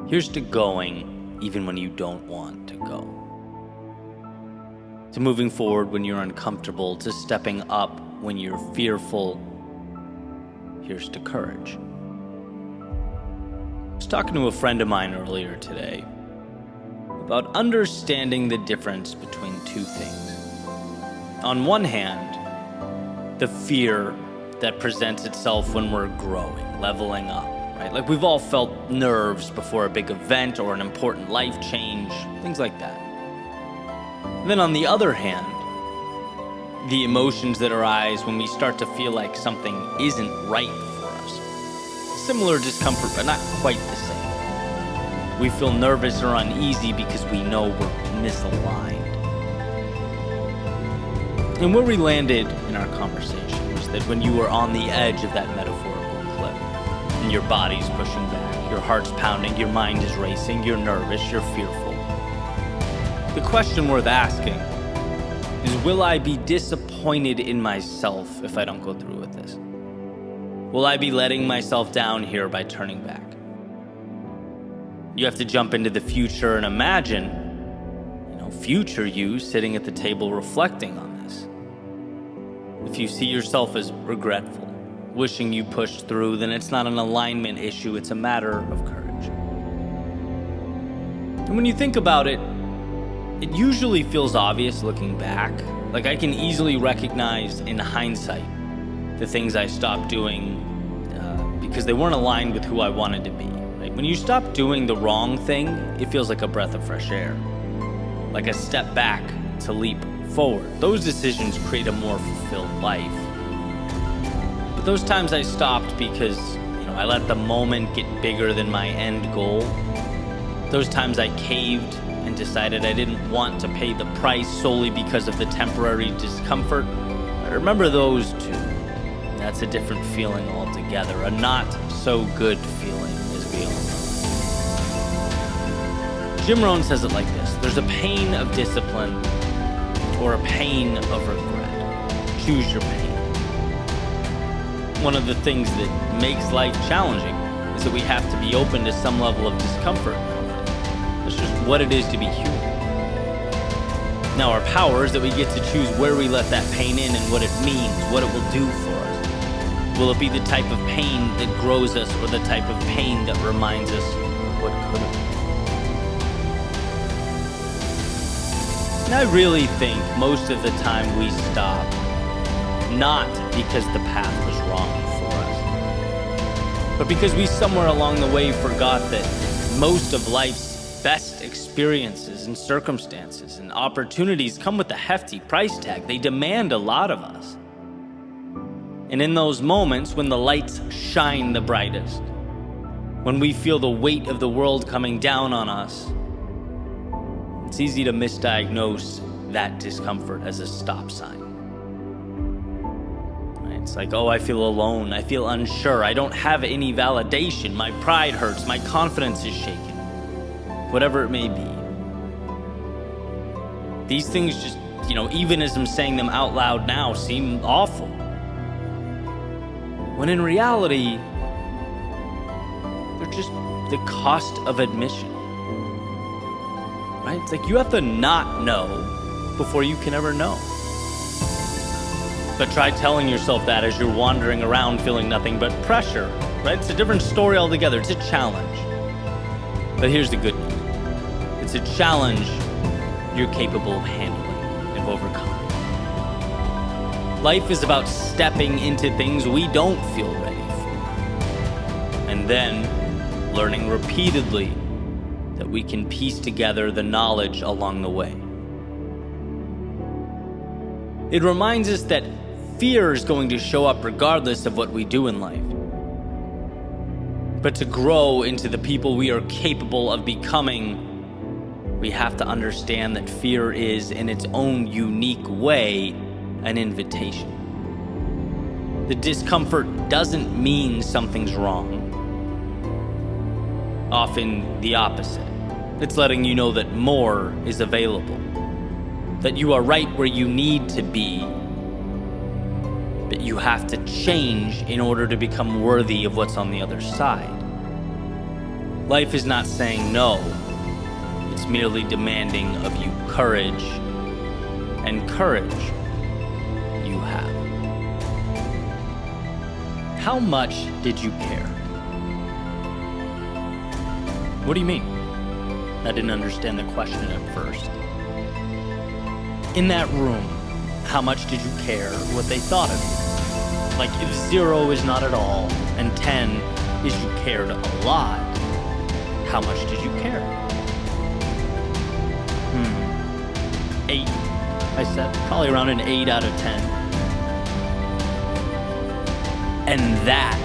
Here's to going even when you don't want to go. To moving forward when you're uncomfortable, to stepping up when you're fearful. Here's to courage. I was talking to a friend of mine earlier today about understanding the difference between two things. On one hand, the fear that presents itself when we're growing, leveling up, right? Like we've all felt nerves before a big event or an important life change, things like that. And then on the other hand, the emotions that arise when we start to feel like something isn't right for us. Similar discomfort, but not quite the same. We feel nervous or uneasy because we know we're misaligned. And where we landed in our conversation was that when you were on the edge of that metaphorical cliff, and your body's pushing back, your heart's pounding, your mind is racing, you're nervous, you're fearful. The question worth asking is, will I be disappointed in myself if I don't go through with this? Will I be letting myself down here by turning back? You have to jump into the future and imagine, future you sitting at the table reflecting on this. If you see yourself as regretful, wishing you pushed through, then it's not an alignment issue, it's a matter of courage. And when you think about it, it usually feels obvious looking back. Like I can easily recognize in hindsight the things I stopped doing because they weren't aligned with who I wanted to be. Right? When you stop doing the wrong thing, it feels like a breath of fresh air, like a step back to leap forward. Those decisions create a more fulfilled life. But those times I stopped because I let the moment get bigger than my end goal. Those times I caved and decided I didn't want to pay the price solely because of the temporary discomfort. I remember those two. That's a different feeling altogether, a not so good feeling, as we all know. Jim Rohn says it like this: there's a pain of discipline or a pain of regret. Choose your pain. One of the things that makes life challenging is that we have to be open to some level of discomfort. That's just what it is to be human. Now our power is that we get to choose where we let that pain in and what it means, what it will do for us. Will it be the type of pain that grows us or the type of pain that reminds us what could have been? And I really think most of the time we stop, not because the path was wrong for us, but because we somewhere along the way forgot that most of life's best experiences and circumstances and opportunities come with a hefty price tag. They demand a lot of us. And in those moments when the lights shine the brightest, when we feel the weight of the world coming down on us, it's easy to misdiagnose that discomfort as a stop sign. Right? It's like, I feel alone, I feel unsure, I don't have any validation, my pride hurts, my confidence is shaken. Whatever it may be. These things just, even as I'm saying them out loud now, seem awful. When in reality, they're just the cost of admission. Right? It's like you have to not know before you can ever know. But try telling yourself that as you're wandering around feeling nothing but pressure. Right? It's a different story altogether. It's a challenge. But here's the good news. It's a challenge you're capable of handling, of overcoming. Life is about stepping into things we don't feel ready for, and then learning repeatedly that we can piece together the knowledge along the way. It reminds us that fear is going to show up regardless of what we do in life. But to grow into the people we are capable of becoming, we have to understand that fear is, in its own unique way, an invitation. The discomfort doesn't mean something's wrong. Often the opposite. It's letting you know that more is available, that you are right where you need to be, but you have to change in order to become worthy of what's on the other side. Life is not saying no. It's merely demanding of you courage, and courage you have. How much did you care? What do you mean? I didn't understand the question at first. In that room, how much did you care what they thought of you? Like, if 0 is not at all, and 10 is you cared a lot, how much did you care? 8, I said. Probably around an 8 out of 10. And that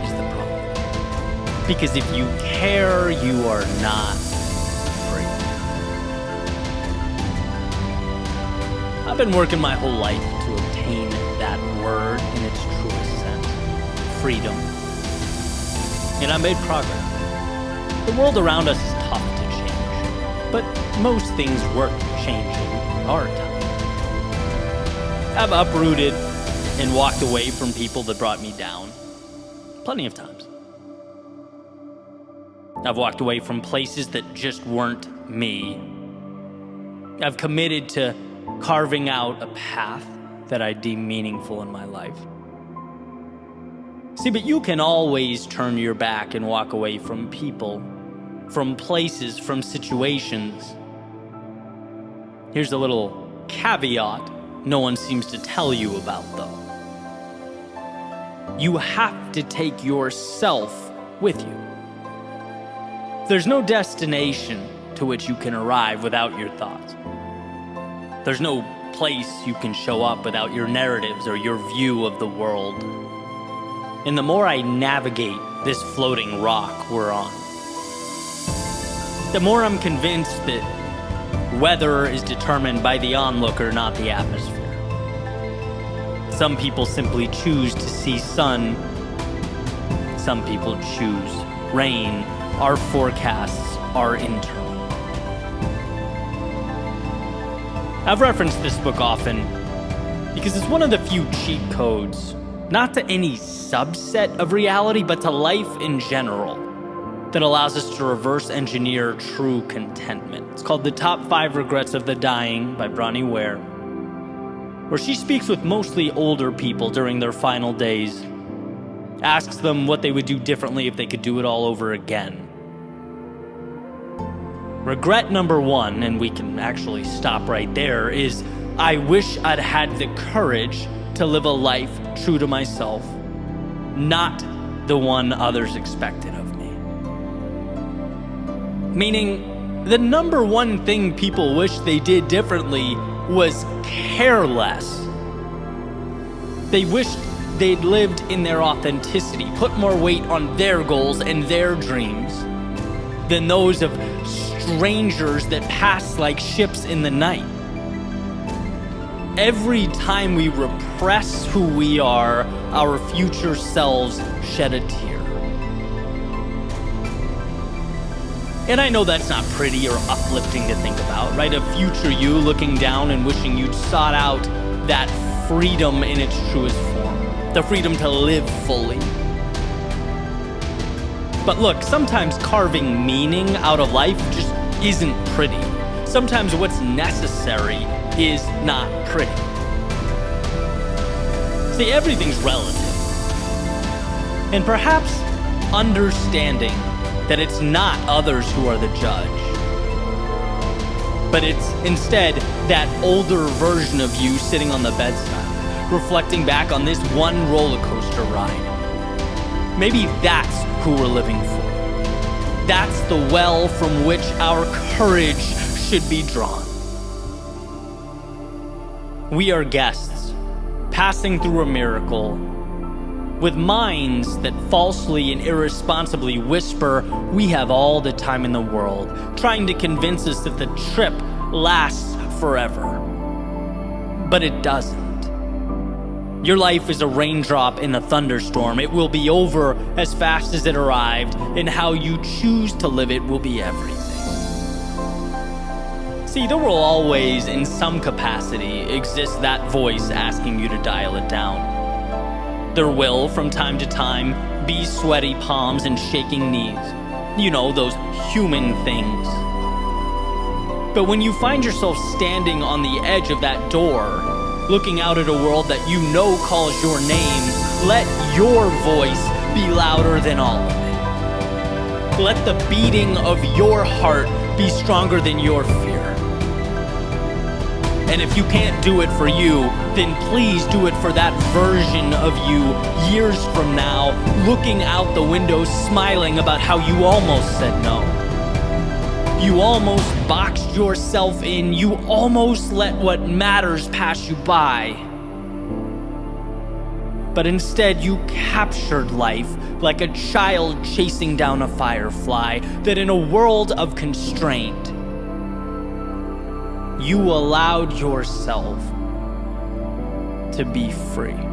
is the problem. Because if you care, you are not free. I've been working my whole life to obtain that word in its truest sense. Freedom. And I made progress. The world around us is tough to change, but most things worth changing are tough. I've uprooted and walked away from people that brought me down plenty of times. I've walked away from places that just weren't me. I've committed to carving out a path that I deem meaningful in my life. See, but you can always turn your back and walk away from people, from places, from situations. Here's a little caveat no one seems to tell you about, though. You have to take yourself with you. There's no destination to which you can arrive without your thoughts. There's no place you can show up without your narratives or your view of the world. And the more I navigate this floating rock we're on, the more I'm convinced that weather is determined by the onlooker, not the atmosphere. Some people simply choose to see sun. Some people choose rain. Our forecasts are internal. I've referenced this book often because it's one of the few cheat codes, not to any subset of reality, but to life in general, that allows us to reverse engineer true contentment. It's called The Top 5 Regrets of the Dying by Bronnie Ware, where she speaks with mostly older people during their final days, asks them what they would do differently if they could do it all over again. Regret number 1, and we can actually stop right there, is I wish I'd had the courage to live a life true to myself, not the one others expected of me. Meaning, the number 1 thing people wish they did differently was care less. They wished they'd lived in their authenticity, put more weight on their goals and their dreams than those of strangers that pass like ships in the night. Every time we repress who we are, our future selves shed a tear. And I know that's not pretty or uplifting to think about, right? A future you looking down and wishing you'd sought out that freedom in its truest form, the freedom to live fully. But look, sometimes carving meaning out of life just isn't pretty. Sometimes what's necessary is not pretty. See, everything's relative. And perhaps understanding that it's not others who are the judge, but it's instead that older version of you sitting on the bedside, reflecting back on this one roller coaster ride. Maybe that's who we're living for. That's the well from which our courage should be drawn. We are guests, passing through a miracle, with minds that falsely and irresponsibly whisper we have all the time in the world, trying to convince us that the trip lasts forever. But it doesn't. Your life is a raindrop in a thunderstorm. It will be over as fast as it arrived, and how you choose to live it will be everything. See, there will always, in some capacity, exist that voice asking you to dial it down. There will, from time to time, be sweaty palms and shaking knees, those human things. But when you find yourself standing on the edge of that door, looking out at a world that you know calls your name, let your voice be louder than all of it. Let the beating of your heart be stronger than your fear. And if you can't do it for you, then please do it for that version of you years from now, looking out the window, smiling about how you almost said no. You almost boxed yourself in. You almost let what matters pass you by. But instead, you captured life like a child chasing down a firefly, that in a world of constraint, you allowed yourself to be free.